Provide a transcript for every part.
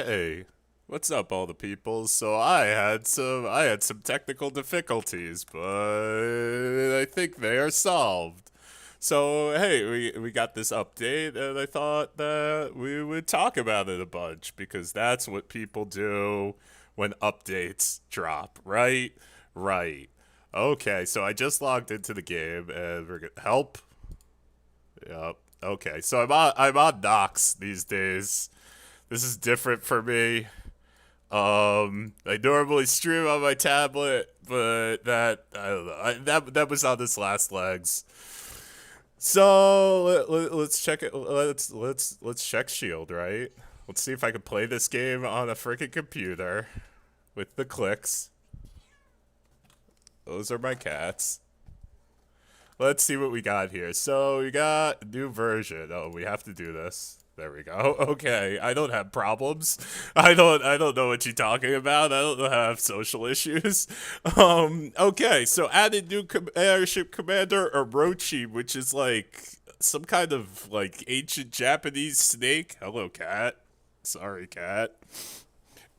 Hey, what's up, all the people? So I had some technical difficulties, but I think they are solved. So hey, we got this update, and I thought that we would talk about it a bunch because that's what people do when updates drop, right? Right. Okay, so I just logged into the game, and we're gonna help. Yep. Okay, so I'm on Nox these days. This is different for me. I normally stream on my tablet, but that I don't know. That was on this last legs. So let's check it. Let's check Shield, right? Let's see if I can play this game on a freaking computer with the clicks. Those are my cats. Let's see what we got here. So we got a new version. Oh, we have to do this. There we go. Okay, I don't have problems. I don't know what you're talking about. I don't have social issues. Okay, so added new airship commander Orochi, which is like some kind of like ancient Japanese snake. Hello, cat. Sorry, cat.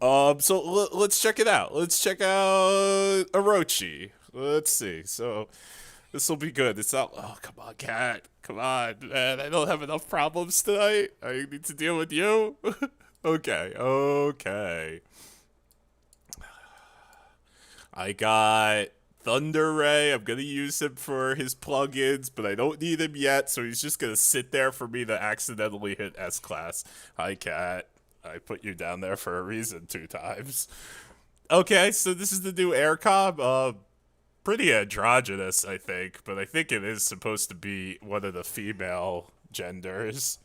So let's check it out. Let's check out Orochi. Let's see. So this will be good. It's not. Oh, come on, cat. Come on, man. I don't have enough problems tonight. I need to deal with you. Okay, okay. I got Thunder Ray. I'm gonna use him for his plugins, but I don't need him yet, so he's just gonna sit there for me to accidentally hit S class. Hi, cat. I put you down there for a reason 2 times. Okay, so this is the new aircom. Pretty androgynous, I think, but I think it is supposed to be one of the female genders.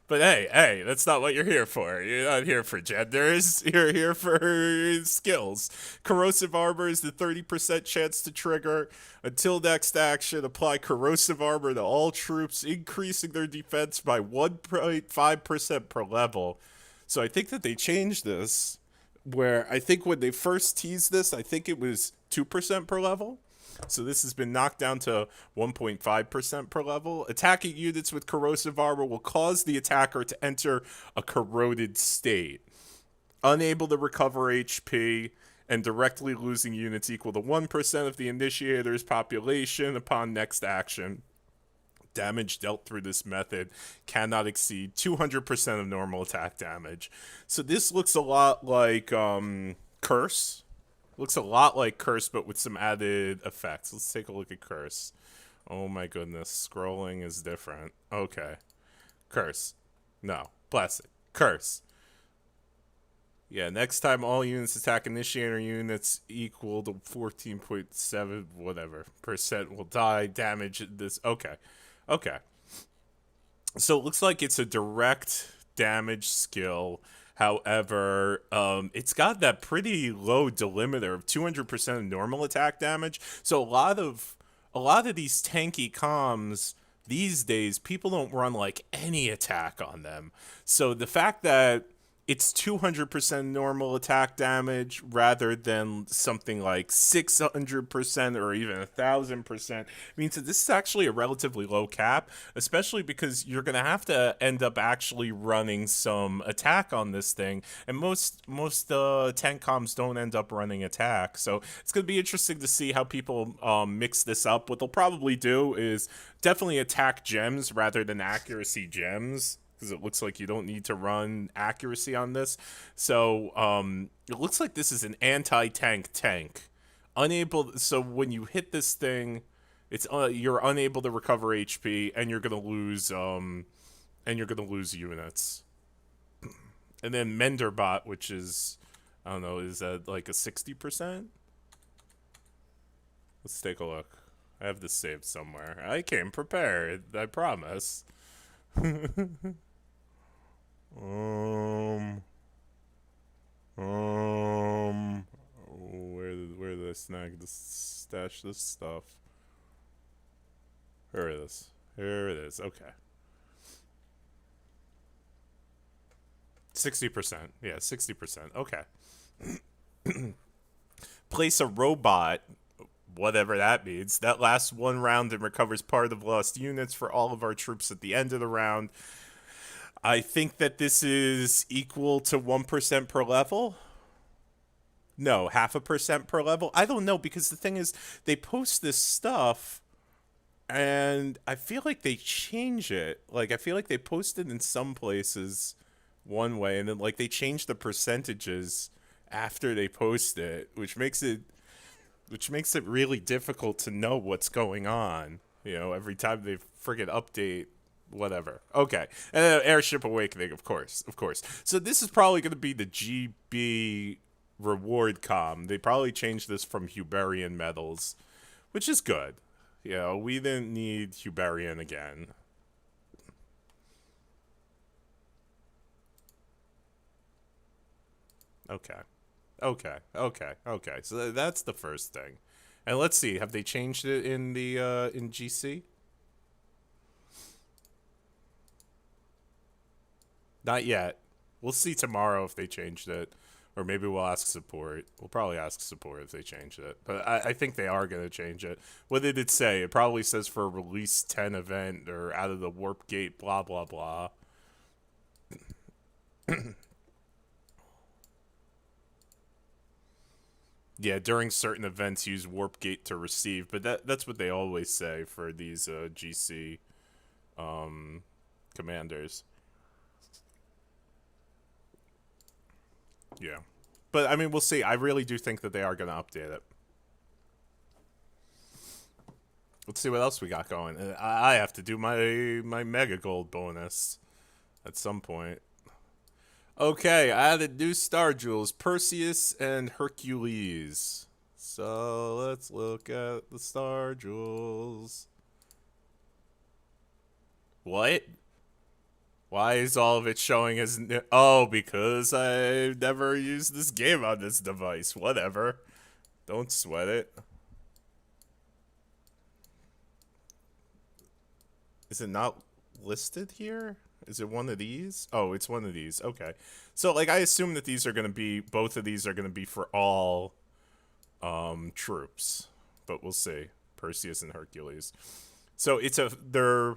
But hey, that's not what you're here for. You're not here for genders. You're here for skills. Corrosive armor is the 30% chance to trigger. Until next action, apply corrosive armor to all troops, increasing their defense by 1.5% per level. So I think that they changed this, where I think when they first teased this, I think it was 2% per level. So this has been knocked down to 1.5% per level. Attacking units with corrosive armor will cause the attacker to enter a corroded state. Unable to recover HP and directly losing units equal to 1% of the initiator's population upon next action. Damage dealt through this method cannot exceed 200% of normal attack damage. So this looks a lot like Curse. Looks a lot like Curse, but with some added effects. Let's take a look at Curse. Oh my goodness, scrolling is different. Okay. Curse. No. Bless it. Curse. Yeah, next time all units attack initiator units equal to 14.7 whatever percent will die. Damage this. Okay. Okay. So it looks like it's a direct damage skill. However, it's got that pretty low delimiter of 200% of normal attack damage. So a lot of these tanky comms these days, people don't run like any attack on them. So the fact that it's 200% normal attack damage rather than something like 600% or even 1,000% means that this is actually a relatively low cap, especially because you're going to have to end up actually running some attack on this thing, and most tank comms don't end up running attack. So it's going to be interesting to see how people mix this up. What they'll probably do is definitely attack gems rather than accuracy gems, because it looks like you don't need to run accuracy on this. So it looks like this is an anti-tank tank. So when you hit this thing, it's you're unable to recover HP, and you're gonna lose units. And then Menderbot, which is, I don't know, is that like a 60%? Let's take a look. I have this saved somewhere. I came prepared, I promise. Um, where did I snag this, stash this stuff? Here it is. Here it is. Okay. 60%. Yeah, 60%. Okay. Place a robot, whatever that means, that lasts 1 round and recovers part of lost units for all of our troops at the end of the round. I think that this is equal to 1% per level. No, 0.5% per level. I don't know because the thing is, they post this stuff, and I feel like they change it. Like I feel like they post it in some places one way, and then like they change the percentages after they post it, which makes it really difficult to know what's going on. Every time they friggin' update whatever. Okay. And Airship Awakening, of course. Of course. So this is probably going to be the GB reward com. They probably changed this from Huberian medals, which is good. We didn't need Huberian again. Okay. Okay. So that's the first thing. And let's see, have they changed it in the in GC? Not yet. We'll see tomorrow if they changed it. Or maybe we'll ask support. We'll probably ask support if they changed it. But I think they are going to change it. What did it say? It probably says for a release 10 event or out of the warp gate, blah, blah, blah. Yeah, during certain events, use warp gate to receive. But that's what they always say for these GC commanders. Yeah. But I mean, we'll see. I really do think that they are going to update it. Let's see what else we got going. I have to do my mega gold bonus at some point. Okay, I added new star jewels, Perseus and Hercules. So let's look at the star jewels. What? Why is all of it showing as oh, because I've never used this game on this device. Whatever. Don't sweat it. Is it not listed here? Is it one of these? Oh, it's one of these. Okay. So like I assume that these are going to be both of these are going to be for all troops. But we'll see. Perseus and Hercules. So they're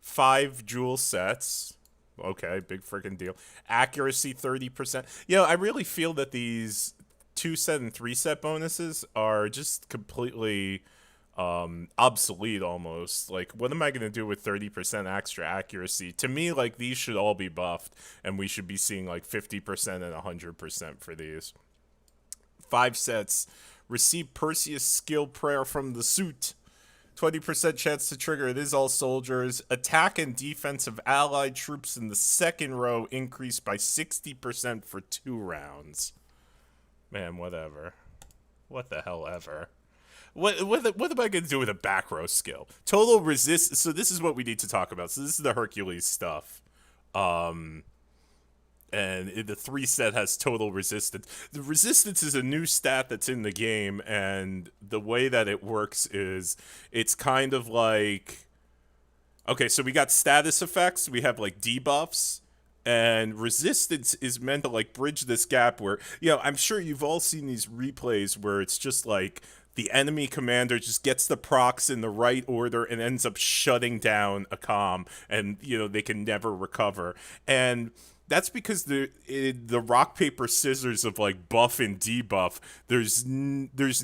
5 jewel sets. Okay, big freaking deal. Accuracy 30%. I really feel that these 2 set and 3 set bonuses are just completely obsolete almost. Like, what am I going to do with 30% extra accuracy? To me, like, these should all be buffed, and we should be seeing like 50% and 100% for these. 5 sets. Receive Perseus skill prayer from the suit. 20% chance to trigger. It is all soldiers. Attack and defense of allied troops in the second row increased by 60% for 2 rounds. Man, whatever. What the hell ever. What am I going to do with a back row skill? Total resist. So this is what we need to talk about. So this is the Hercules stuff. And the 3 set has total resistance. The resistance is a new stat that's in the game, and the way that it works is it's kind of like, okay, so we got status effects, we have like debuffs, and resistance is meant to like bridge this gap where, I'm sure you've all seen these replays where it's just like the enemy commander just gets the procs in the right order and ends up shutting down a comm, and they can never recover. And that's because the rock paper scissors of like buff and debuff. There's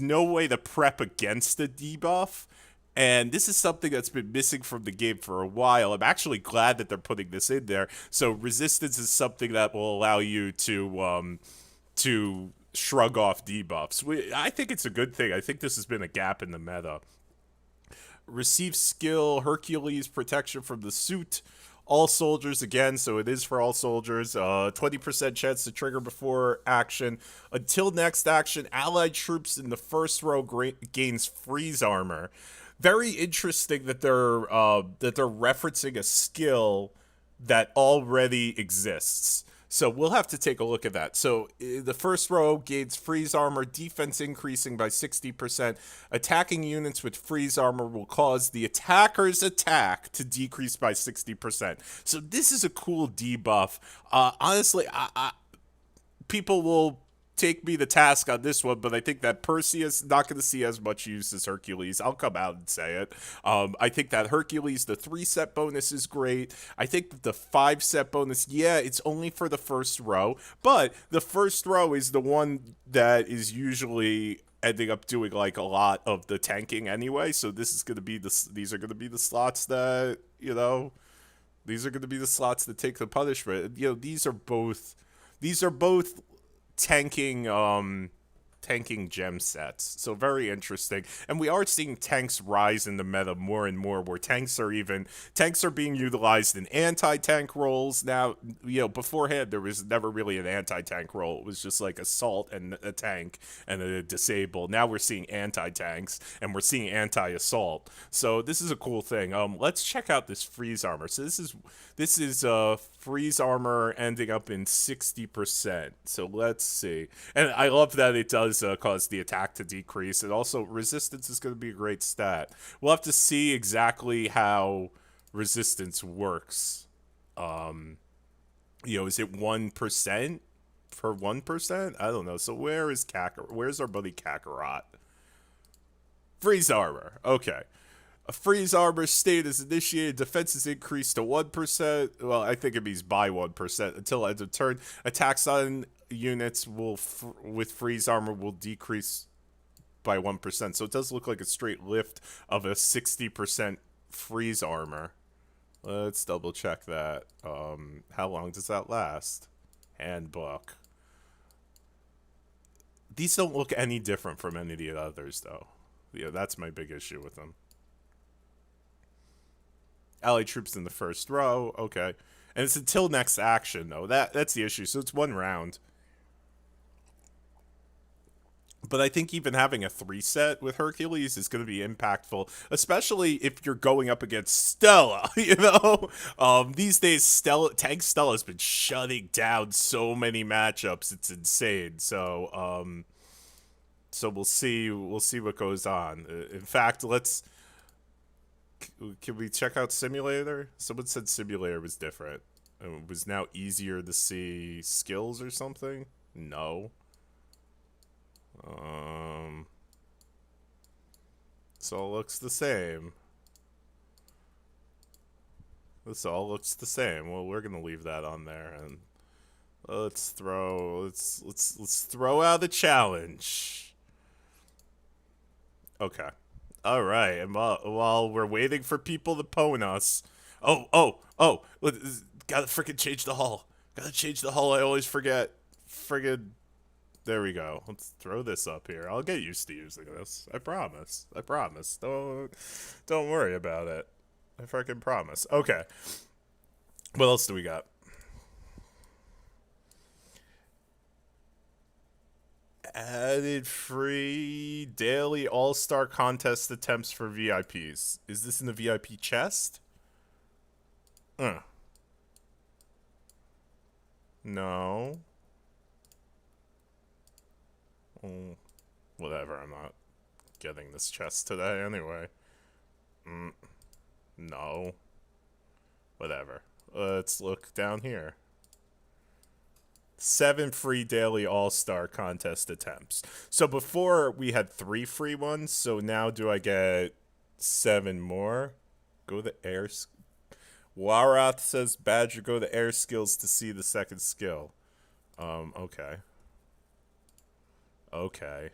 no way to prep against a debuff, and this is something that's been missing from the game for a while. I'm actually glad that they're putting this in there. So resistance is something that will allow you to shrug off debuffs. I think it's a good thing. I think this has been a gap in the meta. Receive skill Hercules protection from the suit. All soldiers again, so it is for all soldiers. 20% chance to trigger before action. Until next action, allied troops in the first row gains freeze armor. Very interesting that they're referencing a skill that already exists. So we'll have to take a look at that. So the first row gains freeze armor, defense increasing by 60%. Attacking units with freeze armor will cause the attacker's attack to decrease by 60%. So this is a cool debuff. Honestly, people will take me to task on this one, but I think that Perseus not going to see as much use as Hercules. I'll come out and say it. I think that Hercules, the 3-set bonus is great. I think that the 5-set bonus, yeah, it's only for the first row, but the first row is the one that is usually ending up doing like a lot of the tanking anyway. So this is going to be these are going to be the slots that, these are going to be the slots that take the punishment. These are both tanking gem sets, so very interesting. And we are seeing tanks rise in the meta more and more, where tanks are being utilized in anti-tank roles now. Beforehand there was never really an anti-tank role. It was just like assault and a tank and a disable. Now we're seeing anti-tanks and we're seeing anti-assault, so this is a cool thing. Let's check out this freeze armor. So this is freeze armor ending up in 60%. So let's see. And I love that it does cause the attack to decrease. And also resistance is going to be a great stat. We'll have to see exactly how resistance works. Is it 1% for 1%? I don't know. So where's our buddy Kakarot? Freeze armor. Okay. A freeze armor state is initiated. Defense is increased to 1%. Well, I think it means by 1% until end of turn. Attacks on units with freeze armor will decrease by 1%. So it does look like a straight lift of a 60% freeze armor. Let's double check that. How long does that last? Handbook. These don't look any different from any of the others, though. That's my big issue with them. Allied troops in the first row, okay. And it's until next action, though. That's the issue. So it's 1 round. But I think even having a 3-set with Hercules is going to be impactful, especially if you're going up against Stella, These days, Tank Stella has been shutting down so many matchups. It's insane. So we'll see what goes on. In fact, can we check out Simulator? Someone said Simulator was different. It was now easier to see skills or something? No. So it looks the same. This all looks the same. Well, we're gonna leave that on there, and let's throw out the challenge. Okay. All right, and while we're waiting for people to pwn us, gotta freaking change the hull. I always forget. There we go. Let's throw this up here. I'll get used to using this. I promise. Don't worry about it. I freaking promise. Okay. What else do we got? Added free daily all-star contest attempts for VIPs. Is this in the VIP chest? No. Whatever, I'm not getting this chest today anyway. No. Whatever. Let's look down here. 7 free daily all-star contest attempts. So before we had 3 free ones, so now do I get 7 more? Go to air. Warath says Badger go to air skills to see the second skill. Okay. Okay.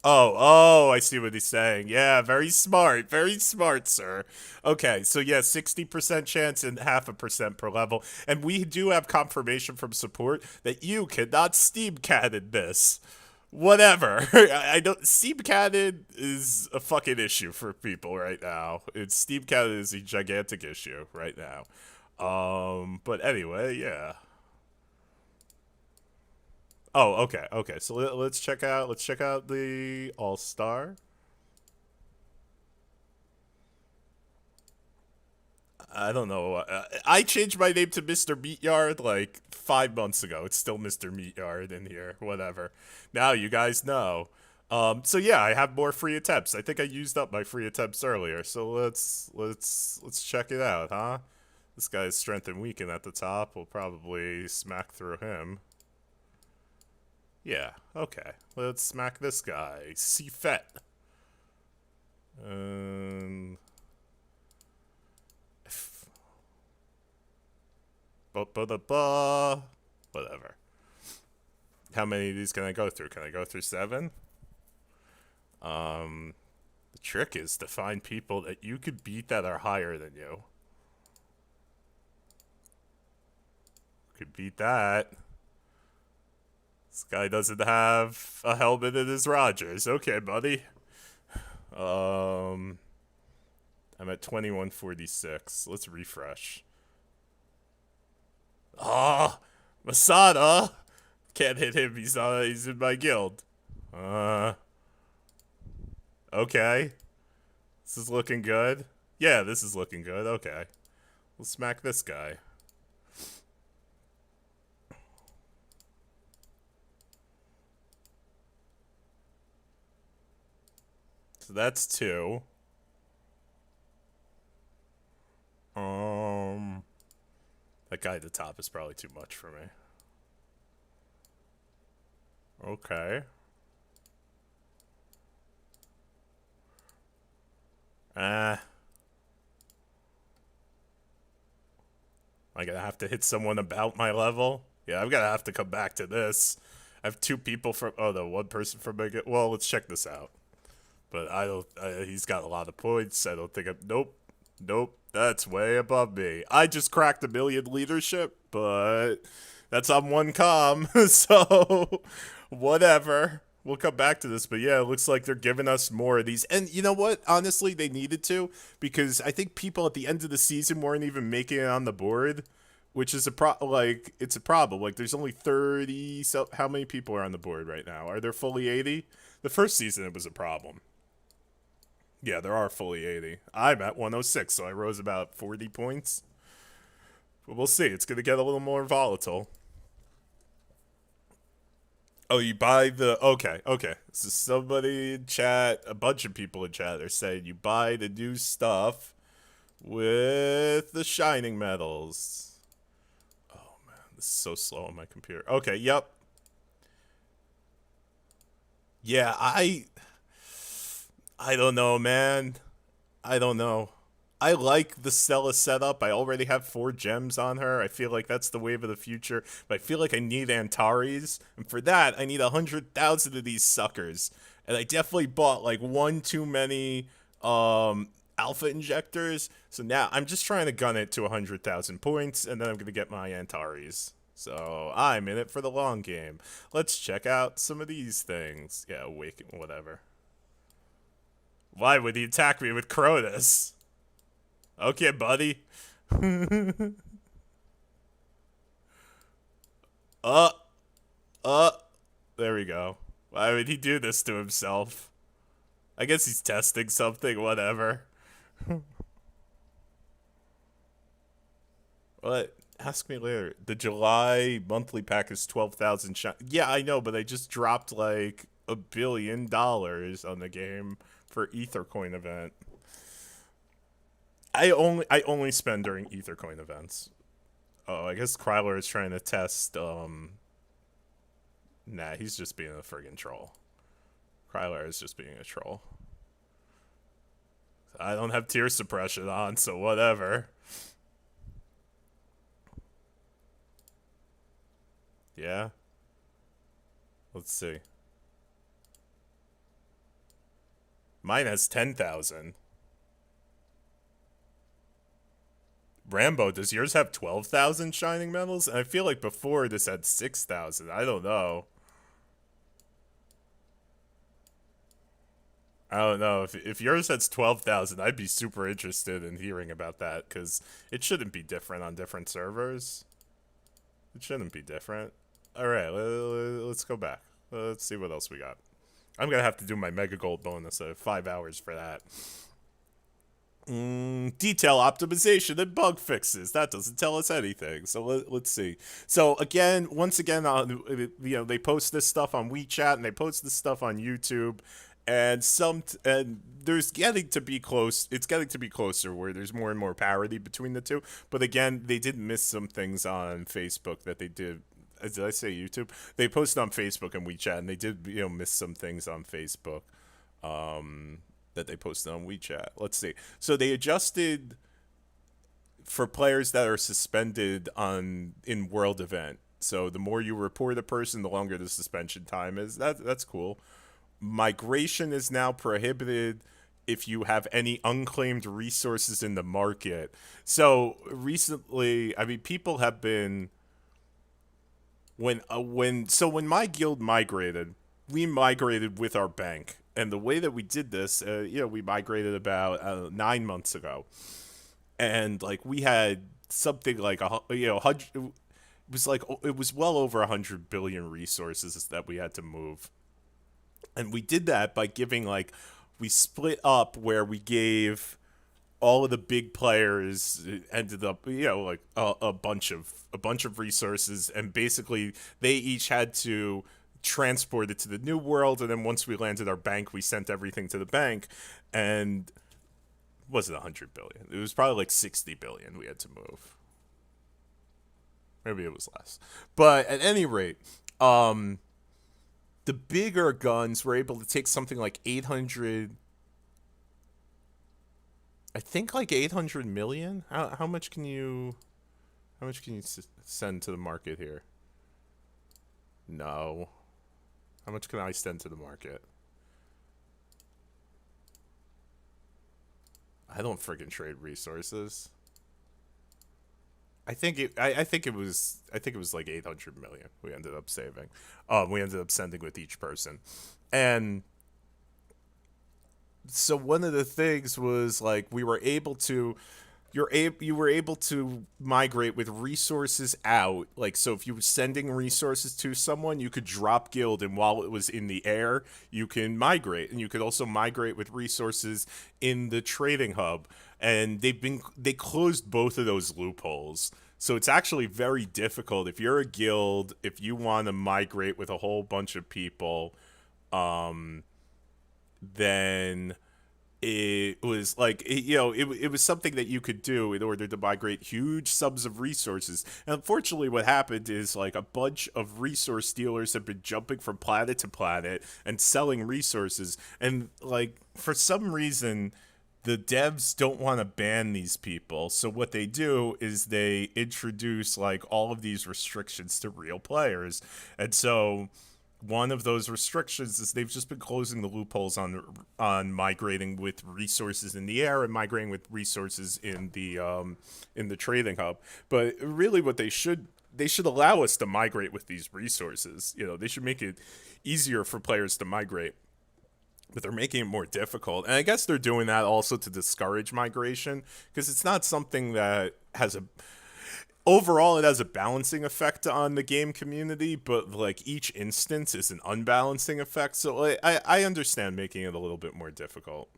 Oh, I see what he's saying. Yeah, very smart, sir. Okay, so yeah, 60% chance and 0.5% per level. And we do have confirmation from support that you cannot Steam Cannon this. Whatever. I don't. Steam Cannon is a fucking issue for people right now. Steam Cannon is a gigantic issue right now. But anyway, yeah. Oh, okay. So let's check out the All-Star. I don't know. I changed my name to Mr. Meatyard like 5 months ago. It's still Mr. Meatyard in here. Whatever. Now you guys know. So yeah, I have more free attempts. I think I used up my free attempts earlier. So let's check it out, huh? This guy's strength and weaken at the top. We'll probably smack through him. Yeah, okay. Let's smack this guy. Sifet. Um, whatever. How many of these can I go through? Can I go through 7? The trick is to find people that you could beat that are higher than you. Could beat that. This guy doesn't have a helmet in his Rogers. Okay, buddy. I'm at 2146. Let's refresh. Ah, Masada. Can't hit him. He's in my guild. Okay. This is looking good. Yeah, this is looking good. Okay. We'll smack this guy. So that's 2. That guy at the top is probably too much for me. Okay. Am I gonna have to hit someone about my level? Yeah, I'm gonna have to come back to this. I have 2 people from. Oh, the 1 person from my. Well, let's check this out. But I don't. He's got a lot of points. I don't think I'm. Nope. Nope. That's way above me. I just cracked 1,000,000 leadership, but that's on 1 com. So, whatever. We'll come back to this, but yeah, it looks like they're giving us more of these. And you know what? Honestly, they needed to, because I think people at the end of the season weren't even making it on the board, which is it's a problem. Like, there's only 30. So how many people are on the board right now? Are there fully 80? The first season it was a problem. Yeah, there are fully 80. I'm at 106, so I rose about 40 points. But we'll see. It's going to get a little more volatile. Oh, you buy the... Okay. So somebody in chat, a bunch of people in chat are saying you buy the new stuff with the shining metals. Oh, man. This is so slow on my computer. Okay, yep. Yeah, I don't know, man. I don't know. I like the Stella setup. I already have 4 gems on her. I feel like that's the wave of the future. But I feel like I need Antares. And for that, I need 100,000 of these suckers. And I definitely bought like 1 too many alpha injectors. So now I'm just trying to gun it to 100,000 points. And then I'm going to get my Antares. So I'm in it for the long game. Let's check out some of these things. Yeah, awaken, whatever. Why would he attack me with Cronus? Okay, buddy. uh, there we go. Why would he do this to himself? I guess he's testing something, whatever. What? Ask me later. The July monthly pack is 12,000 shot. Yeah, I know, but I just dropped like $1 billion on the game for Ethercoin event. I only spend during Ethercoin events. Oh, I guess Kryler is trying to test. Nah, he's just being a friggin' troll. Kryler is just being a troll. I don't have tear suppression on, so whatever. Yeah. Let's see. Mine has 10,000. Rambo, does yours have 12,000 shining metals? And I feel like before this had 6,000. I don't know. I don't know. If yours has 12,000, I'd be super interested in hearing about that, because it shouldn't be different on different servers. It shouldn't be different. Alright, let's go back. Let's see what else we got. I'm going to have to do my Mega Gold bonus. 5 hours for that. Detail optimization and bug fixes. That doesn't tell us anything. So let's see. So again, once again, they post this stuff on WeChat and they post this stuff on YouTube, and there's getting to be close. It's getting to be closer where there's more and more parity between the two. But again, they did miss some things on Facebook that they did. Did I say YouTube? They posted on Facebook and WeChat, and they did miss some things on Facebook. That they posted on WeChat. Let's see. So they adjusted for players that are suspended in world event. So the more you report a person, the longer the suspension time is. That's cool. Migration is now prohibited if you have any unclaimed resources in the market. So recently, I mean, people have been when my guild migrated, we migrated with our bank, and the way that we did this, we migrated about 9 months ago, and like we had something like hundred. It was well over 100 billion resources that we had to move, and we did that by giving we split up where we gave all of the big players ended up a bunch of resources, and basically they each had to transport it to the new world, and then once we landed our bank, we sent everything to the bank. And was it 100 billion? It was probably like 60 billion we had to move. Maybe it was less, but at any rate, the bigger guns were able to take something like 800, I think like 800 million. How much can you send to the market here? No. How much can I send to the market? I don't friggin' trade resources. I think it was like 800 million we ended up saving. We ended up sending with each person. And so one of the things was like we were able to you were able to migrate with resources out. Like, so if you were sending resources to someone, you could drop guild, and while it was in the air, you can migrate, and you could also migrate with resources in the trading hub. And they closed both of those loopholes. So it's actually very difficult if you're a guild, if you want to migrate with a whole bunch of people, then it was like it was something that you could do in order to migrate huge sums of resources. And unfortunately what happened is like a bunch of resource dealers have been jumping from planet to planet and selling resources, and like for some reason the devs don't want to ban these people, so what they do is they introduce like all of these restrictions to real players. And so one of those restrictions is they've just been closing the loopholes on migrating with resources in the air and migrating with resources in the trading hub. But really, what they should allow us to migrate with these resources. They should make it easier for players to migrate, but they're making it more difficult. And I guess they're doing that also to discourage migration, because it's not something that has a overall it has a balancing effect on the game community, but like each instance is an unbalancing effect. So like, I understand making it a little bit more difficult.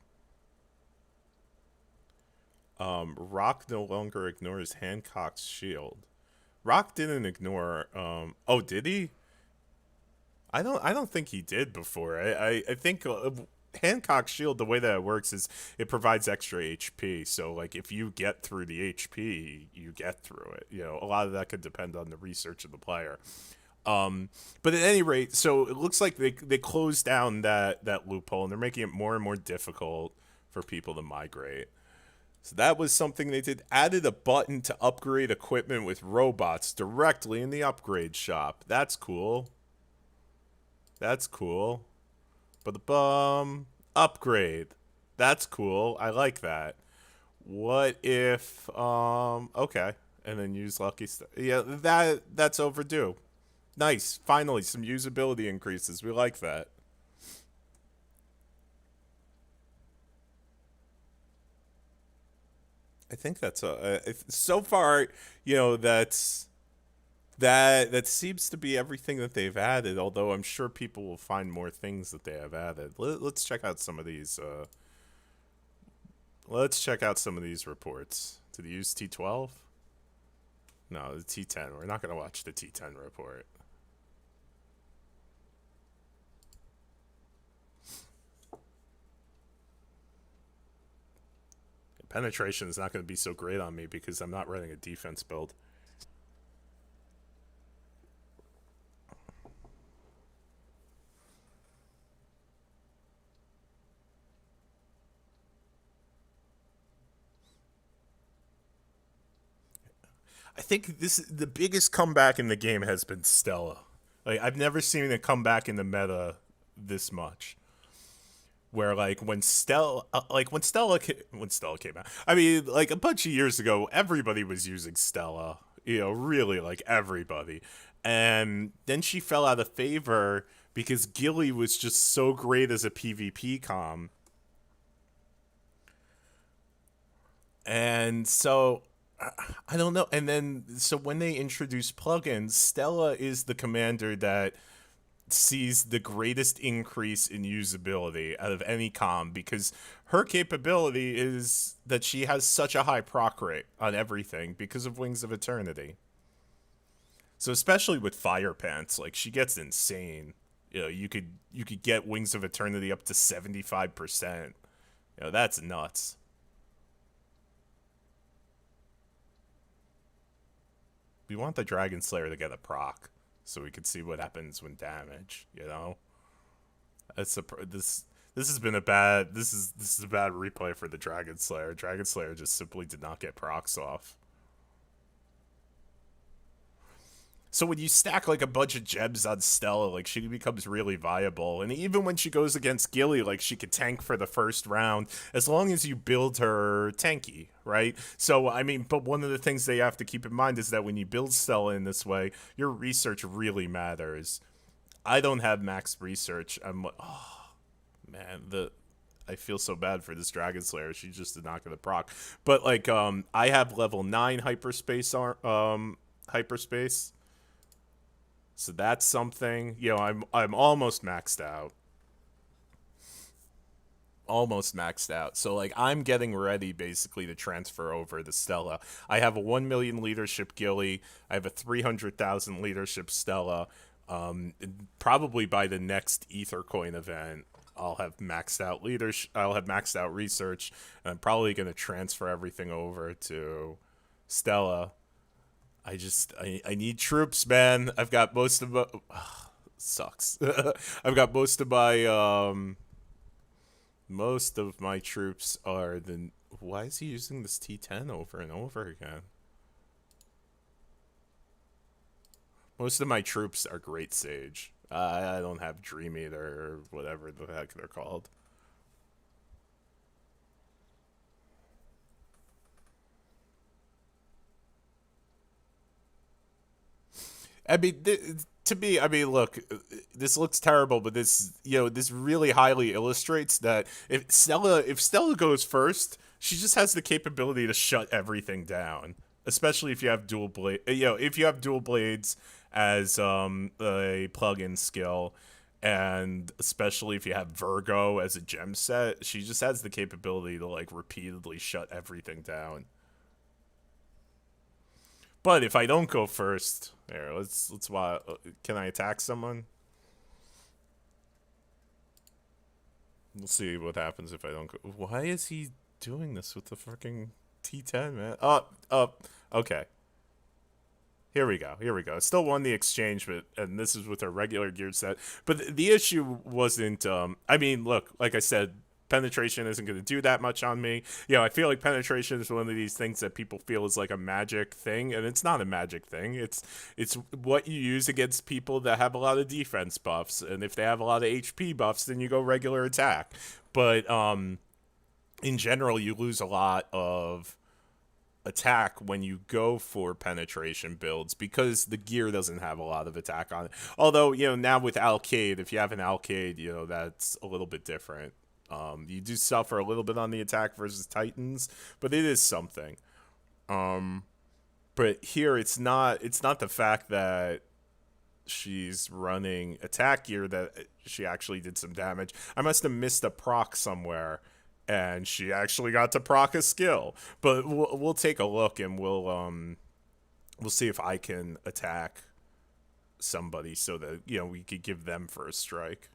Rock no longer ignores Hancock's shield. Rock didn't ignore oh, did he? I don't think he did before. I think Hancock's shield, the way that it works is it provides extra HP. So like if you get through the HP, you get through it. A lot of that could depend on the research of the player. But at any rate, so it looks like they closed down that loophole, and they're making it more and more difficult for people to migrate. So that was something they did. Added a button to upgrade equipment with robots directly in the upgrade shop. That's cool. That's cool. But the upgrade. That's cool. I like that. What if okay, and then use lucky stuff. Yeah, that's overdue. Nice. Finally some usability increases. We like that. I think that's so far, that seems to be everything that they've added, although I'm sure people will find more things that they have added. Let's check out some of these Let's check out some of these reports. Did he use T12? No, the T10. We're not going to watch the T10 report. Penetration is not going to be so great on me because I'm not running a defense build. I think the biggest comeback in the game has been Stella. Like I've never seen it come back in the meta this much. Where like when Stella came out. I mean, like a bunch of years ago, everybody was using Stella. You know, really like everybody. And then she fell out of favor because Gilly was just so great as a PvP com. And so I don't know. And then so when they introduce plugins, Stella is the commander that sees the greatest increase in usability out of any com because her capability is that she has such a high proc rate on everything because of Wings of Eternity. So especially with Fire Pants, like she gets insane. You know, you could get Wings of Eternity up to 75%. You know, that's nuts. We want the Dragon Slayer to get a proc so we can see what happens when damage, you know? That's a this has been a bad this is a bad replay for the Dragon Slayer. Dragon Slayer just simply did not get procs off. So when you stack like a bunch of gems on Stella, like she becomes really viable. And even when she goes against Gilly, like she could tank for the first round as long as you build her tanky, right? So I mean, but one of the things they have to keep in mind is that when you build Stella in this way, your research really matters. I don't have max research. Oh man, the I feel so bad for this Dragon Slayer. She just did not get a proc. But like I have level 9 hyperspace. So that's something. You know, I'm almost maxed out. Almost maxed out. So like I'm getting ready basically to transfer over to Stella. I have a 1 million leadership Gilly. I have a 300,000 leadership Stella. Probably by the next Ethercoin event, I'll have maxed out leadership. I'll have maxed out research, and I'm probably going to transfer everything over to Stella. I need troops, man. I've got most of my sucks. I've got most of my troops are the. Why is he using this T10 over and over again? Most of my troops are Great Sage. I don't have Dream Eater or whatever the heck they're called. I mean, to me, I mean, look, this looks terrible, but this really highly illustrates that if Stella goes first, she just has the capability to shut everything down. Especially if you have dual blade, if you have dual blades as a plug-in skill, and especially if you have Virgo as a gem set, she just has the capability to like repeatedly shut everything down. But if I don't go first, there, let's why can I attack someone? We'll see what happens if I don't go. Why is he doing this with the fucking T10, man? Okay. Here we go. Here we go. Still won the exchange, but and this is with our regular gear set. But the issue wasn't. I mean, look, like I said, penetration isn't going to do that much on me. You know, I feel like penetration is one of these things that people feel is like a magic thing, and it's not a magic thing. It's what you use against people that have a lot of defense buffs, and if they have a lot of HP buffs, then you go regular attack. But in general, you lose a lot of attack when you go for penetration builds because the gear doesn't have a lot of attack on it. Although, you know, now with Alcade, if you have an Alcade, you know, that's a little bit different. You do suffer a little bit on the attack versus Titans, but it is something. Um, but here it's not the fact that she's running attack gear that she actually did some damage. I must have missed a proc somewhere and she actually got to proc a skill. But we'll take a look and we'll see if I can attack somebody so that we could give them first strike.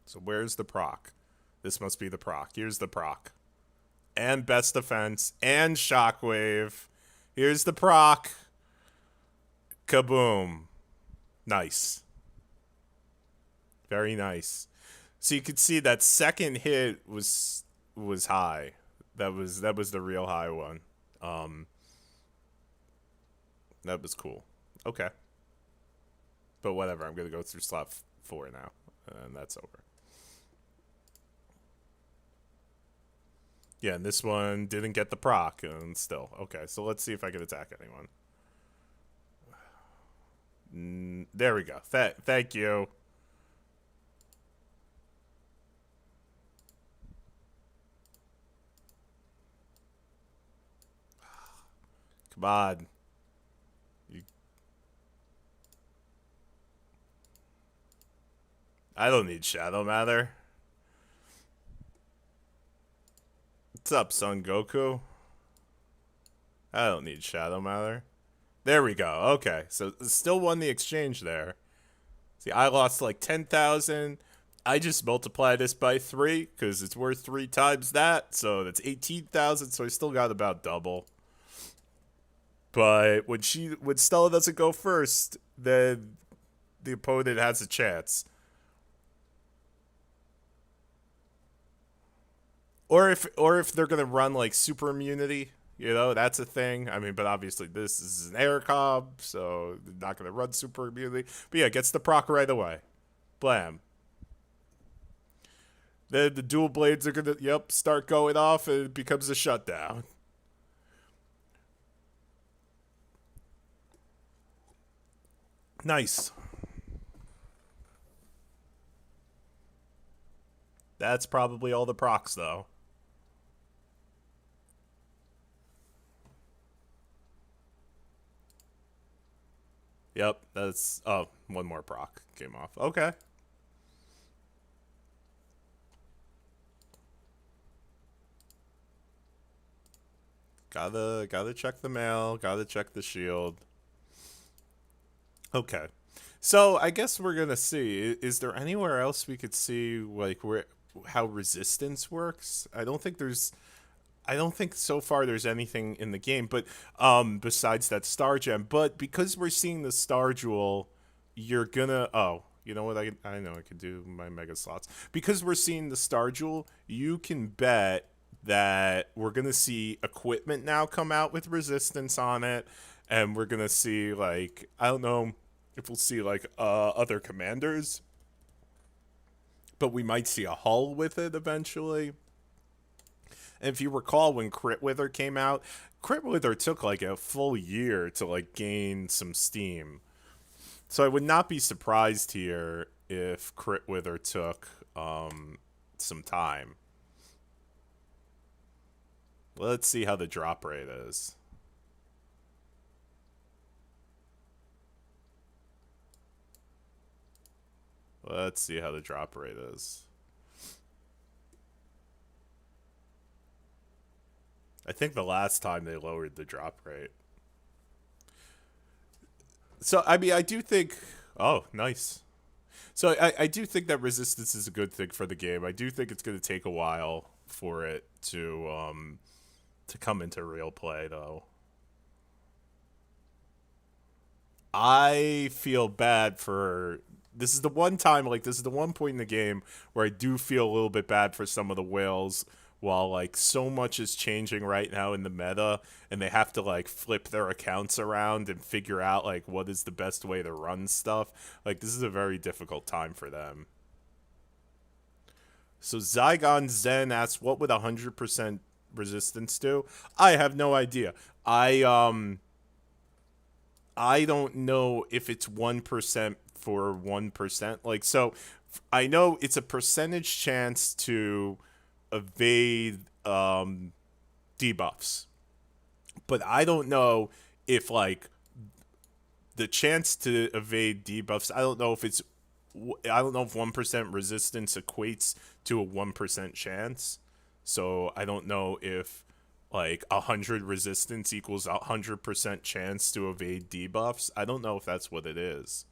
So where's the proc? This must be the proc. Here's the proc. And best defense and shockwave. Here's the proc. Kaboom. Nice. Very nice. So you could see that second hit was high. That was the real high one. Um that was cool. Okay. But whatever, I'm gonna go through slot 4 now. And that's over. Yeah, and this one didn't get the proc, and still. Okay, so let's see if I can attack anyone. There we go. Thank you. Come on. I don't need Shadow Matter. What's up, Son Goku? I don't need Shadow Matter. There we go. Okay, so still won the exchange there. See, I lost like 10,000. I just multiply this by 3 because it's worth 3 times that. So that's 18,000. So I still got about double. But when Stella doesn't go first, then the opponent has a chance. Or if they're gonna run like super immunity, that's a thing. I mean, but obviously this is an air cob, so they're not gonna run super immunity. But yeah, gets the proc right away. Blam. Then the dual blades are gonna start going off and it becomes a shutdown. Nice. That's probably all the procs though. Yep, that's one more proc came off. Okay. Gotta check the mail, gotta check the shield. Okay. So I guess we're gonna see. Is there anywhere else we could see like how resistance works? I don't think so far there's anything in the game, but besides that star gem. But because we're seeing the star jewel, you're gonna you know what, I know I could do my mega slots. Because we're seeing the star jewel, you can bet that we're gonna see equipment now come out with resistance on it, and we're gonna see like, I don't know if we'll see like other commanders, but we might see a hull with it eventually. And if you recall, when Crit Wither came out, Crit Wither took like a full year to like gain some steam. So I would not be surprised here if Crit Wither took some time. Let's see how the drop rate is. Let's see how the drop rate is. I think the last time they lowered the drop rate. So, I mean, I do think... Oh, nice. So, I do think that resistance is a good thing for the game. I do think it's going to take a while for it to come into real play, though. I feel bad for... This is the one time, like, this is the one point in the game where I do feel a little bit bad for some of the whales, while like so much is changing right now in the meta and they have to like flip their accounts around and figure out like what is the best way to run stuff. Like, this is a very difficult time for them. So Zygon Zen asks, what would 100% resistance do? I have no idea. I don't know if it's 1% for 1%. Like, so I know it's a percentage chance to evade debuffs, but I don't know if like the chance to evade debuffs. I don't know if 1% resistance equates to a 1% chance. So I don't know if like 100 resistance equals 100% chance to evade debuffs. I don't know if that's what it is.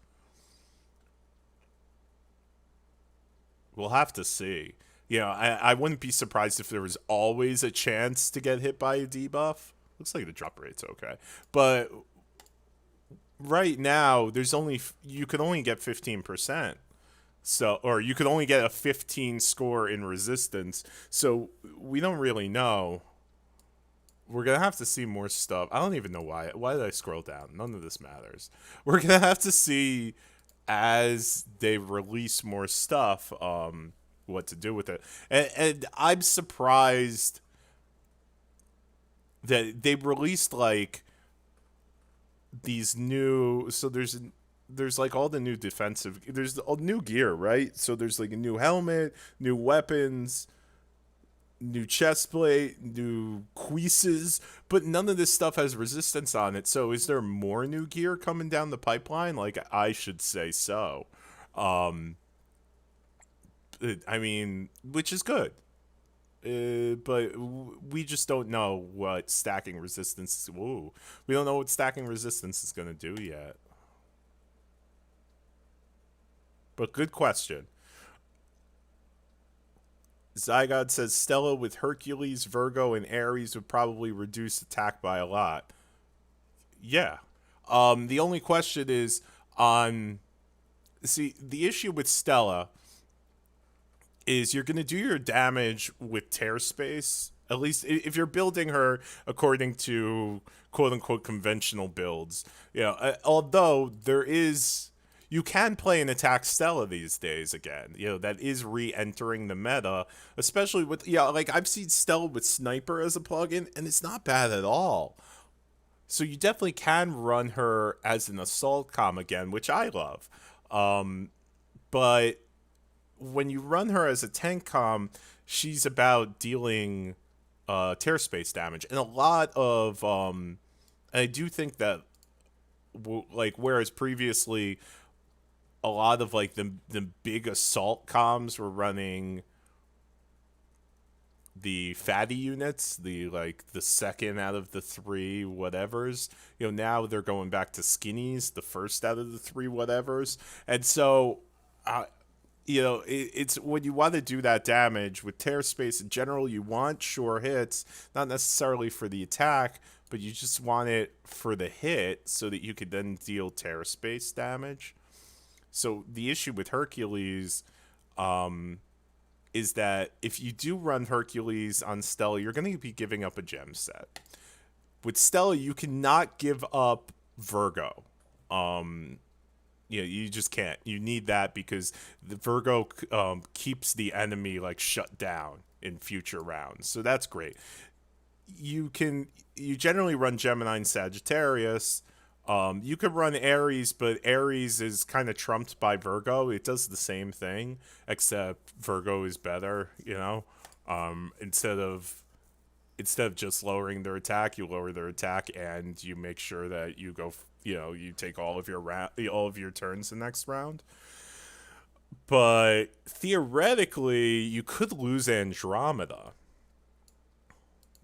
We'll have to see. I wouldn't be surprised if there was always a chance to get hit by a debuff. Looks like the drop rate's okay. But right now, you can only get 15%. So, or you could only get a 15 score in resistance. So we don't really know. We're gonna have to see more stuff. I don't even know why. Why did I scroll down? None of this matters. We're gonna have to see as they release more stuff, what to do with it. And I'm surprised that they released like these new. So there's like all the new defensive. There's all new gear, right? So there's like a new helmet, new weapons, new chest plate, new cuisses, but none of this stuff has resistance on it. So is there more new gear coming down the pipeline? Like, I should say so. Um, I mean, which is good. But we just don't know what stacking resistance. Whoa, we don't know what stacking resistance is going to do yet. But good question. Zygon says Stella with Hercules, Virgo, and Aries would probably reduce attack by a lot. Yeah. The only question is on. See, the issue with Stella is you're going to do your damage with tear space. At least if you're building her according to quote unquote conventional builds. Although you can play an attack Stella these days again. That is re-entering the meta, especially with like I've seen Stella with Sniper as a plugin, and it's not bad at all. So you definitely can run her as an assault comm again, which I love. But when you run her as a tank comm, she's about dealing tear space damage, and a lot of and I do think that like whereas previously a lot of like the big assault comms were running the fatty units, the second out of the three whatevers. Now they're going back to skinnies, the first out of the three whatevers, and so it's when you want to do that damage with tear space in general, you want sure hits, not necessarily for the attack, but you just want it for the hit so that you could then deal tear space damage. So the issue with Hercules is that if you do run Hercules on Stella, you're going to be giving up a gem set. With Stella, you cannot give up Virgo. You just can't. You need that because the Virgo keeps the enemy like shut down in future rounds. So that's great. You generally run Gemini and Sagittarius. You could run Aries, but Aries is kind of trumped by Virgo. It does the same thing, except Virgo is better, instead of just lowering their attack, you lower their attack and you make sure that you go, you take all of your turns the next round. But theoretically, you could lose Andromeda.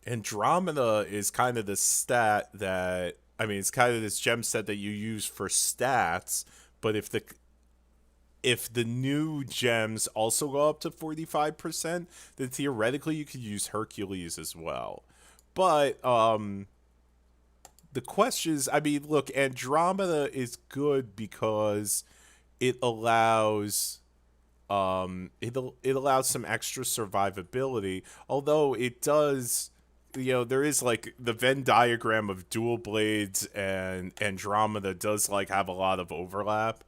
Andromeda is kind of the stat that, it's kind of this gem set that you use for stats, but if the new gems also go up to 45%, then theoretically you could use Hercules as well. But the question is, look, Andromeda is good because it allows it allows some extra survivability, although it does. There is like the Venn diagram of dual blades, and Andromeda does like have a lot of overlap.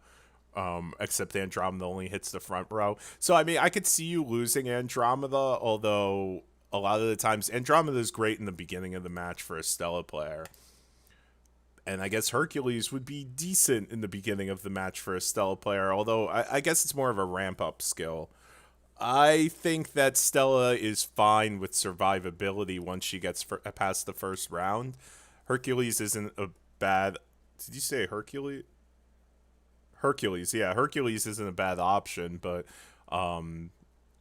Except Andromeda only hits the front row. So I could see you losing Andromeda, although a lot of the times Andromeda is great in the beginning of the match for a Stella player. And I guess Hercules would be decent in the beginning of the match for a Stella player, although I guess it's more of a ramp up skill. I think that Stella is fine with survivability once she gets past the first round. Hercules isn't a bad Did you say Hercules? Hercules, yeah, Hercules isn't a bad option, but um,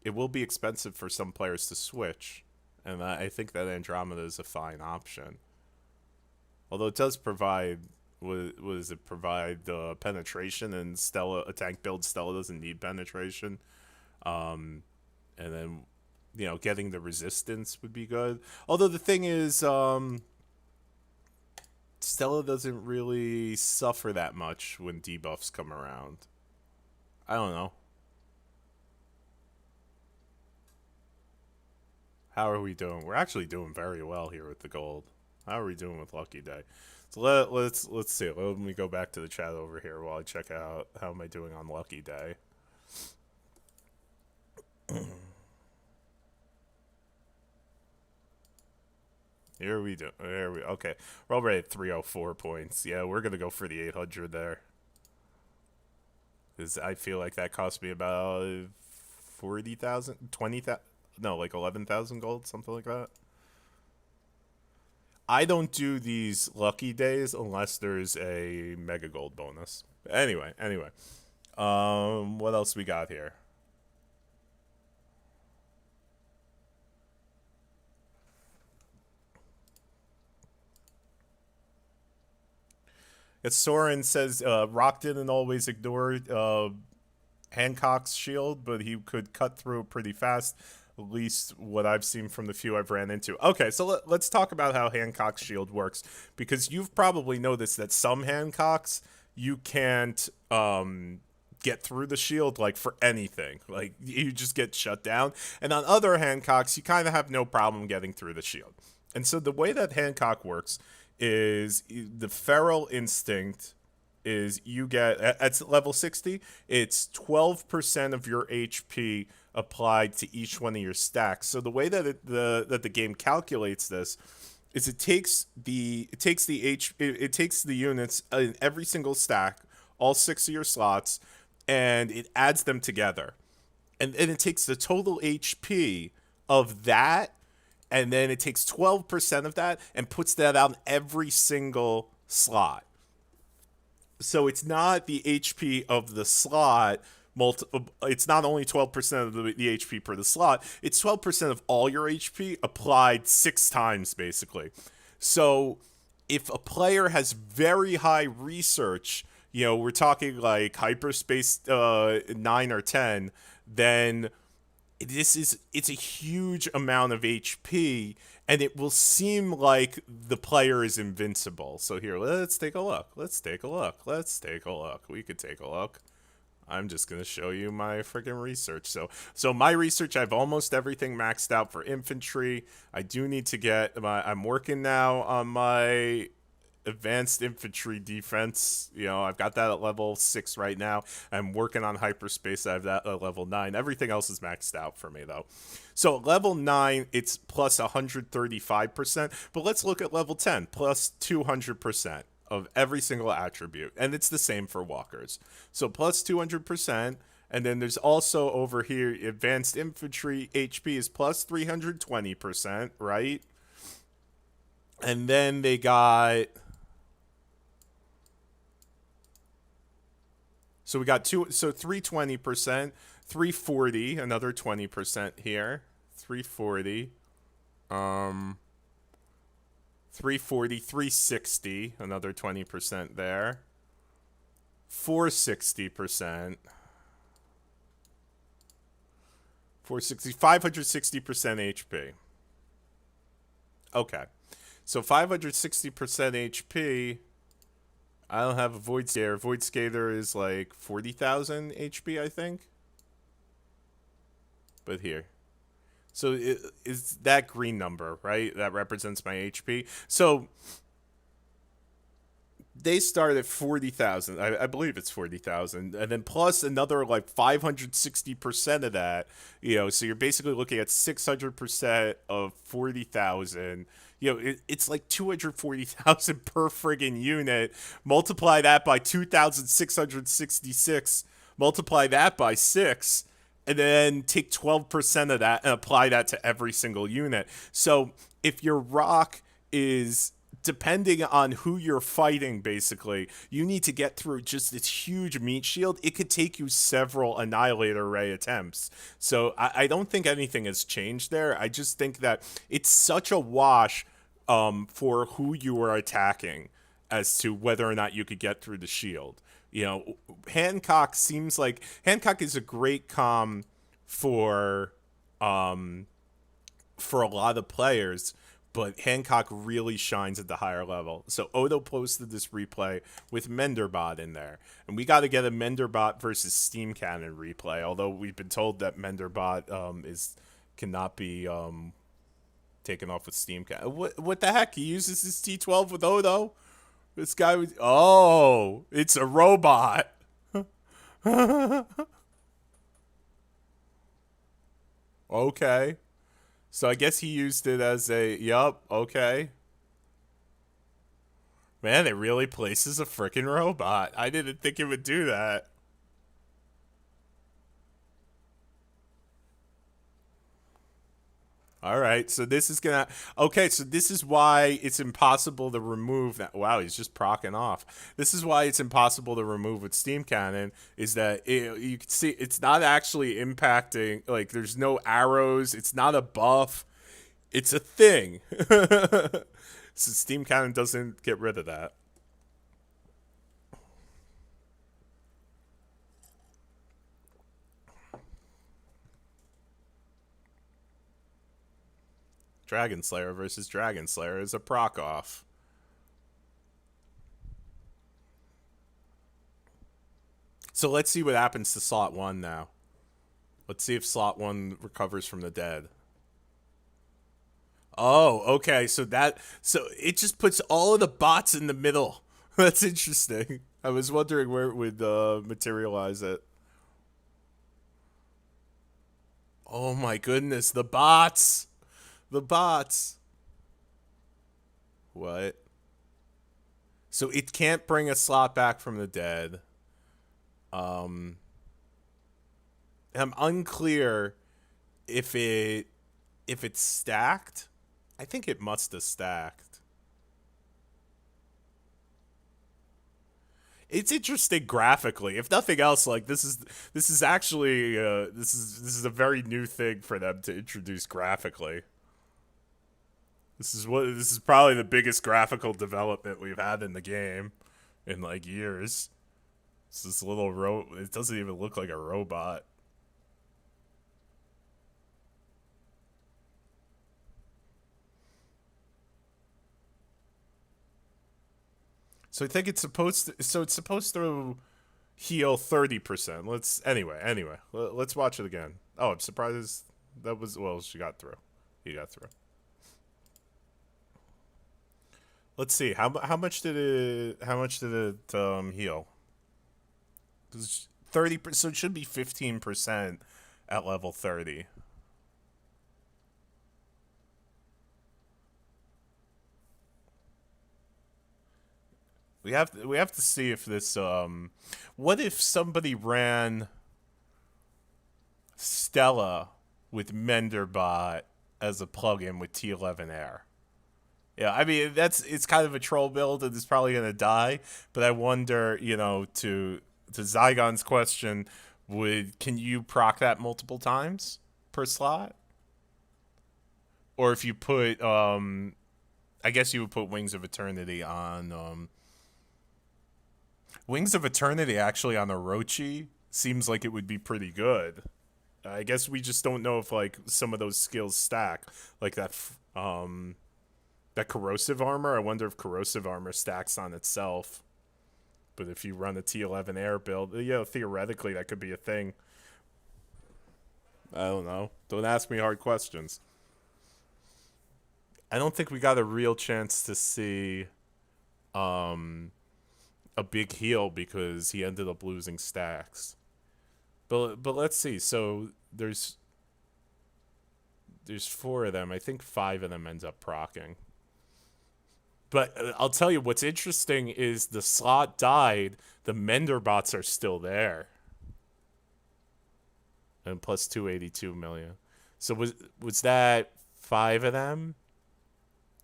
it will be expensive for some players to switch, and I think that Andromeda is a fine option. Although it does provide, what does it provide? Penetration, and Stella, a tank build Stella doesn't need penetration. Um, and then, getting the resistance would be good. Although the thing is, Stella doesn't really suffer that much when debuffs come around. I don't know. How are we doing? We're actually doing very well here with the gold. How are we doing with Lucky Day? So let's see. Let me go back to the chat over here while I check out how am I doing on Lucky Day. Here we do. There we. Okay, we're already at 304 points. Yeah, we're gonna go for the 800 there. Because I feel like that cost me about 40,000, 20,000. No, like 11,000 gold, something like that. I don't do these lucky days unless there's a mega gold bonus. Anyway. What else we got here? It's Soren says Rock didn't always ignore Hancock's shield, but he could cut through it pretty fast. At least what I've seen from the few I've ran into. Okay, so let's talk about how Hancock's shield works, because you've probably noticed that some Hancocks you can't get through the shield like for anything. Like you just get shut down. And on other Hancocks, you kind of have no problem getting through the shield. And so the way that Hancock works is the feral instinct is you get at level 60, it's 12% of your HP applied to each one of your stacks. So the way that the game calculates this is it takes the units in every single stack, all 6 of your slots, and it adds them together. And it takes the total HP of that, and then it takes 12% of that and puts that on every single slot. So it's not the HP of the slot. It's not only 12% of the HP per the slot. It's 12% of all your HP applied 6 times, basically. So if a player has very high research, we're talking like hyperspace 9 or 10, then it's a huge amount of HP, and it will seem like the player is invincible. So here, let's take a look. We could take a look. I'm just going to show you my freaking research. So my research, I have almost everything maxed out for infantry. I do need to get I'm working now on my advanced infantry defense. I've got that at level 6 right now. I'm working on hyperspace. I have that at level 9. Everything else is maxed out for me, though. So at level 9, it's plus 135%. But let's look at level 10, plus 200% of every single attribute. And it's the same for walkers. So plus 200%. And then there's also over here, advanced infantry HP is plus 320%, right? And then they got... So we got 320%, 340, another 20% here, 340, 340, 360, another 20% there, 460%, 460, 560% HP. Okay, so 560% HP. I don't have a Void Skater. Void Skater is like 40,000 HP, I think. But here. So it's that green number, right? That represents my HP. So they start at 40,000. I believe it's 40,000. And then plus another like 560% of that. So you're basically looking at 600% of 40,000. It's like 240,000 per friggin' unit. Multiply that by 2,666. Multiply that by 6. And then take 12% of that and apply that to every single unit. So if your rock is depending on who you're fighting, basically, you need to get through just this huge meat shield. It could take you several Annihilator Ray attempts. So I don't think anything has changed there. I just think that it's such a wash for who you are attacking as to whether or not you could get through the shield. You know, Hancock seems like Hancock is a great comm for for a lot of players, but Hancock really shines at the higher level. So Odo posted this replay with Menderbot in there, and we got to get a Menderbot versus Steam Cannon replay. Although we've been told that Menderbot cannot be taken off with Steam Cannon. What the heck? He uses his T12 with Odo. This guy was it's a robot. Okay. So I guess he used it as a, yup, okay. Man, it really places a freaking robot. I didn't think it would do that. All right, so this is gonna. Okay, so this is why it's impossible to remove that. Wow, he's just procking off. This is why it's impossible to remove with Steam Cannon. Is that you can see it's not actually impacting. Like, there's no arrows. It's not a buff. It's a thing. So Steam Cannon doesn't get rid of that. Dragon Slayer versus Dragon Slayer is a proc off. So let's see what happens to slot 1 now. Let's see if slot 1 recovers from the dead. Oh, okay. So it just puts all of the bots in the middle. That's interesting. I was wondering where it would materialize it. Oh my goodness, the bots. The bots. What? So it can't bring a slot back from the dead. I'm unclear if it's stacked. I think it must have stacked. It's interesting graphically. If nothing else, like this is actually this is a very new thing for them to introduce graphically. This is probably the biggest graphical development we've had in the game in like years. It's this little it doesn't even look like a robot. So I think it's supposed to heal 30%. Let's watch it again. Oh, I'm surprised that was she got through. He got through. Let's see. How much did it heal? 30%, so it should be 15% at level 30. We have to see if this what if somebody ran Stella with Menderbot as a plugin with T11 Air? Yeah, I mean it's kind of a troll build and it's probably gonna die, but I wonder, to Zygon's question, can you proc that multiple times per slot? Or if you put I guess you would put Wings of Eternity on Wings of Eternity actually on Orochi seems like it would be pretty good. I guess we just don't know if like some of those skills stack, like that corrosive armor. I wonder if corrosive armor stacks on itself. But if you run a T11 Air build, theoretically that could be a thing. I don't know. Don't ask me hard questions. I don't think we got a real chance to see a big heal because he ended up losing stacks. But let's see. So there's 4 of them. I think 5 of them ends up proccing. But I'll tell you what's interesting is the slot died. The Menderbots are still there. And plus 282 million. So was that 5 of them?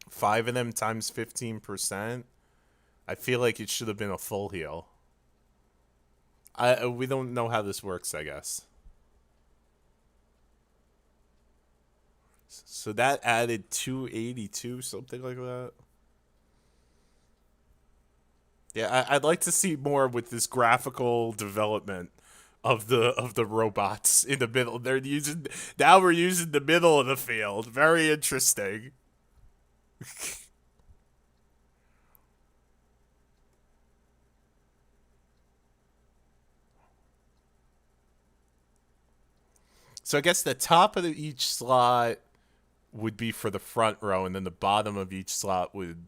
5 of them times 15%. I feel like it should have been a full heal. We don't know how this works, I guess. So that added 282, something like that. Yeah, I'd like to see more with this graphical development of the robots in the middle. They're using now we're using the middle of the field. Very interesting. So I guess the top of each slot would be for the front row, and then the bottom of each slot would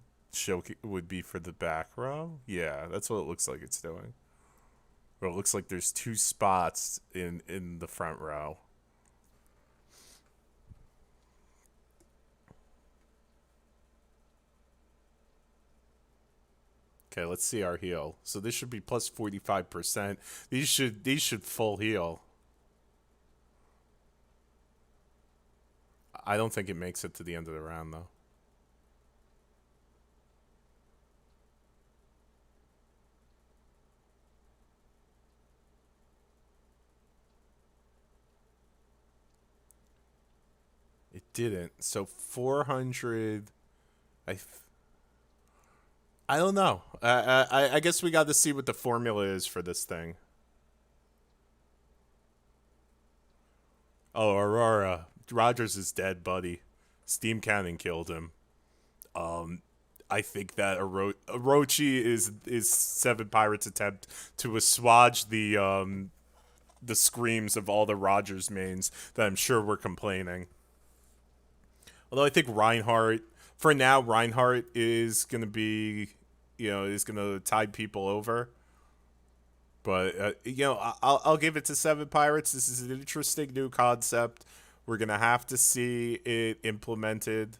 be for the back row. Yeah, that's what it looks like it's doing. Or it looks like there's two spots in the front row. Okay, let's see our heal. So this should be plus 45%. These should full heal. I don't think it makes it to the end of the round though. It didn't. So 400. I don't know. I guess we got to see what the formula is for this thing. Oh, Aurora. Rogers is dead, buddy. Steam Cannon killed him. Um, I think that Orochi is Seven Pirates' attempt to assuage the screams of all the Rogers mains that I'm sure were complaining. Although I think Reinhardt, for now, Reinhardt is gonna be, is gonna tide people over. But I'll give it to Seven Pirates. This is an interesting new concept. We're gonna have to see it implemented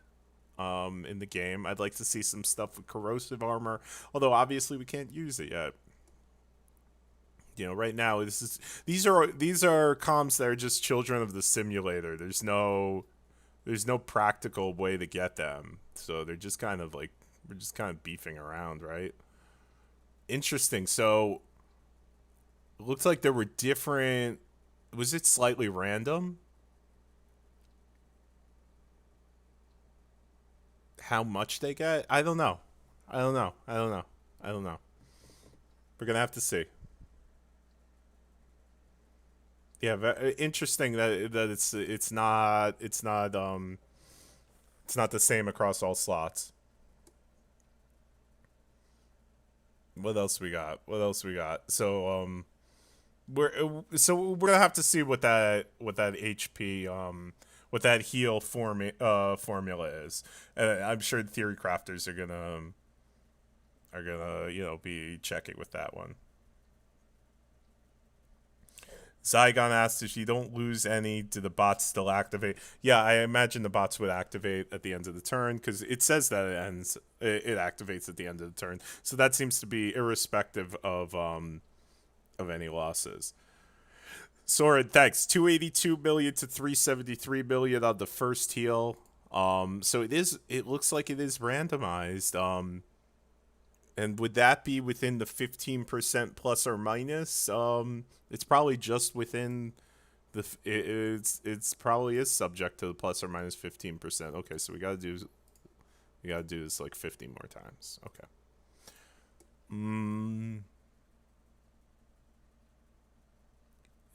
in the game. I'd like to see some stuff with corrosive armor, although obviously we can't use it yet. Right now these are comms that are just children of the simulator. There's no practical way to get them, so they're just kind of like we're just kind of beefing around, right? Interesting. So it looks like there were different. Was it slightly random? How much they get? I don't know. I don't know. I don't know. I don't know. We're gonna have to see. Yeah, interesting that it's not the same across all slots. What else we got? What else we got? We're gonna have to see what that HP what that heal formula is. I'm sure theory crafters are gonna be checking with that one. Zygon asked if you don't lose any, do the bots still activate? Yeah, I imagine the bots would activate at the end of the turn because it says that it activates at the end of the turn. So that seems to be irrespective of any losses. Soren, thanks. 282 million to 373 million on the first heal. So it looks like it is randomized. And would that be within the 15% plus or minus? It's probably just within it's probably is subject to the plus or minus 15%. Okay, so we gotta do this like 50 more times. Okay.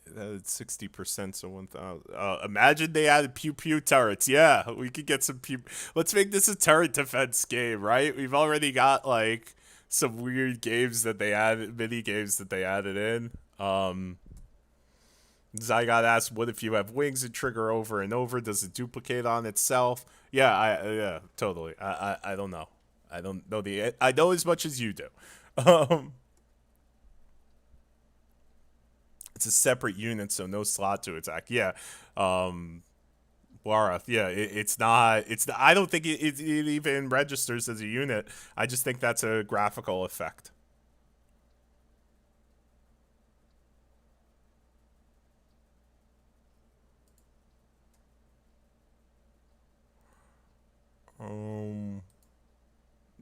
60%, so 1,000. Imagine they added pew pew turrets. Yeah, we could get some pew. Let's make this a turret defense game, right? We've already got like some weird games that they added, mini games that they added in. Zygot asked, "What if you have wings and trigger over and over? Does it duplicate on itself?" Yeah, totally. I don't know. I don't know I know as much as you do. Um, it's a separate unit, so no slot to attack. Yeah, Lara. Yeah, it's not. I don't think it even registers as a unit. I just think that's a graphical effect.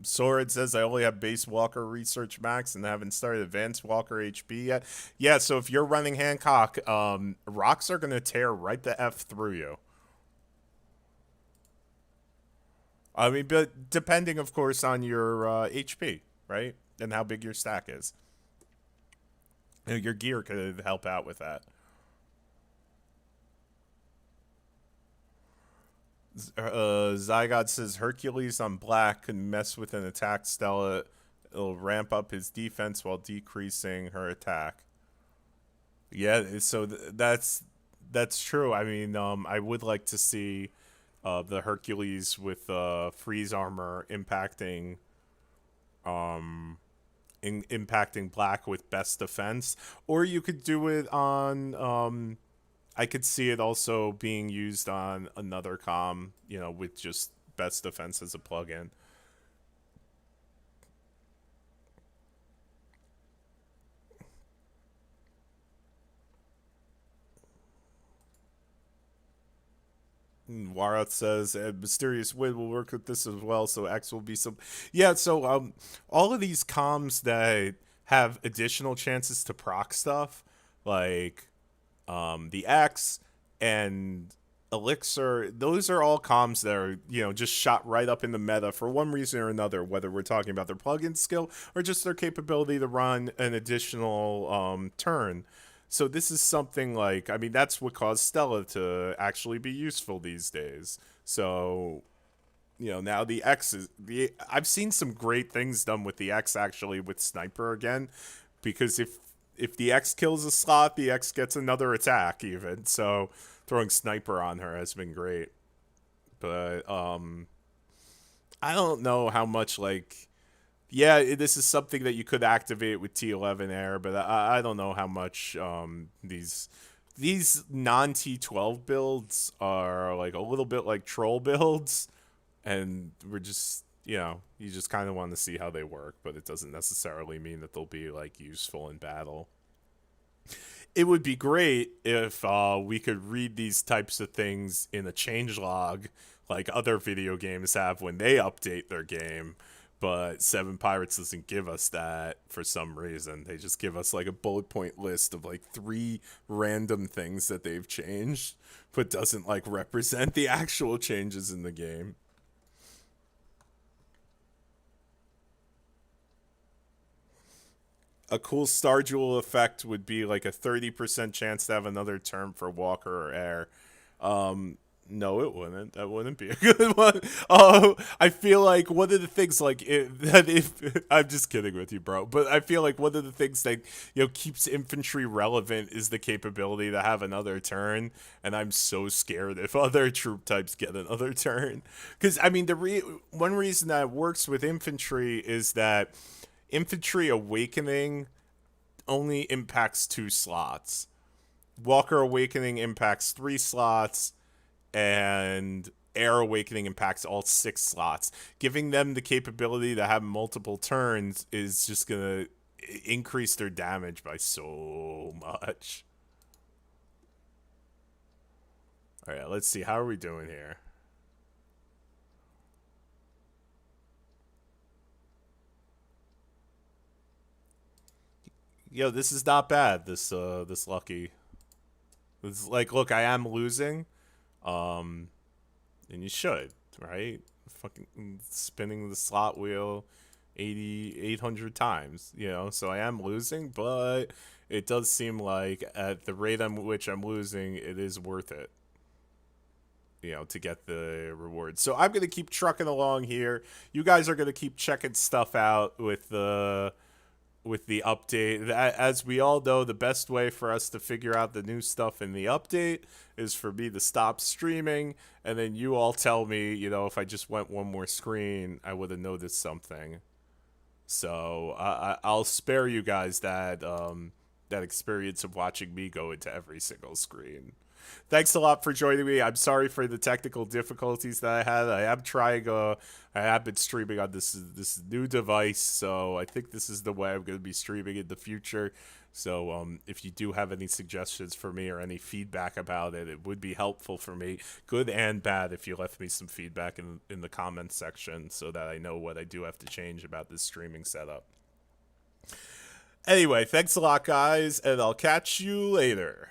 Sword says I only have base Walker Research Max and haven't started Advanced Walker HP yet. Yeah, so if you're running Hancock, rocks are gonna tear right the F through you. I mean, but depending, of course, on your HP, right, and how big your stack is. You know, your gear could help out with that. Zygot says Hercules on black can mess with an attack Stella. It'll ramp up his defense while decreasing her attack. Yeah, so that's true. I mean, I would like to see the Hercules with freeze armor impacting black with best defense, or you could do it on. I could see it also being used on another com, with just best defense as a plugin. Warath says mysterious wind will work with this as well, so X will be some. Yeah, so all of these comms that have additional chances to proc stuff, like the X and Elixir, those are all comms that are, just shot right up in the meta for one reason or another, whether we're talking about their plugin skill or just their capability to run an additional turn. So this is something like, I mean, that's what caused Stella to actually be useful these days. So, now the X is I've seen some great things done with the X actually with Sniper again, because if the X kills a slot, the X gets another attack even. So throwing Sniper on her has been great. But I don't know how much yeah, this is something that you could activate with T11 Air, but I don't know how much these non T12 builds are like a little bit like troll builds, and we're just you just kind of want to see how they work, but it doesn't necessarily mean that they'll be like useful in battle. It would be great if we could read these types of things in a changelog like other video games have when they update their game. But Seven Pirates doesn't give us that for some reason. They just give us like a bullet point list of like 3 random things that they've changed, but doesn't like represent the actual changes in the game. A cool Star Jewel effect would be like a 30% chance to have another term for Walker or Air. No, it wouldn't. That wouldn't be a good one. Oh, I feel like one of the things, like, if I'm just kidding with you, bro, but I feel like one of the things that keeps infantry relevant is the capability to have another turn, and I'm so scared if other troop types get another turn, because I mean one reason that works with infantry is that infantry awakening only impacts 2 slots. Walker awakening impacts 3 slots, and Air Awakening impacts all 6 slots. Giving them the capability to have multiple turns is just going to increase their damage by so much. All right, let's see. How are we doing here? Yo, this is not bad. This lucky. It's like, look, I am losing. And you should, right? Fucking spinning the slot wheel 800 times, so I am losing, but it does seem like at the rate at which I'm losing, it is worth it, to get the reward. So I'm going to keep trucking along here. You guys are going to keep checking stuff out with the update. As we all know, the best way for us to figure out the new stuff in the update is for me to stop streaming, and then you all tell me, if I just went one more screen, I would have noticed something. So I'll spare you guys that experience of watching me go into every single screen. Thanks a lot for joining me. I'm sorry for the technical difficulties that I had. I am trying. I have been streaming on this new device, so I think this is the way I'm going to be streaming in the future. So if you do have any suggestions for me or any feedback about it, it would be helpful for me, good and bad, if you left me some feedback in the comments section so that I know what I do have to change about this streaming setup. Anyway, thanks a lot, guys, and I'll catch you later.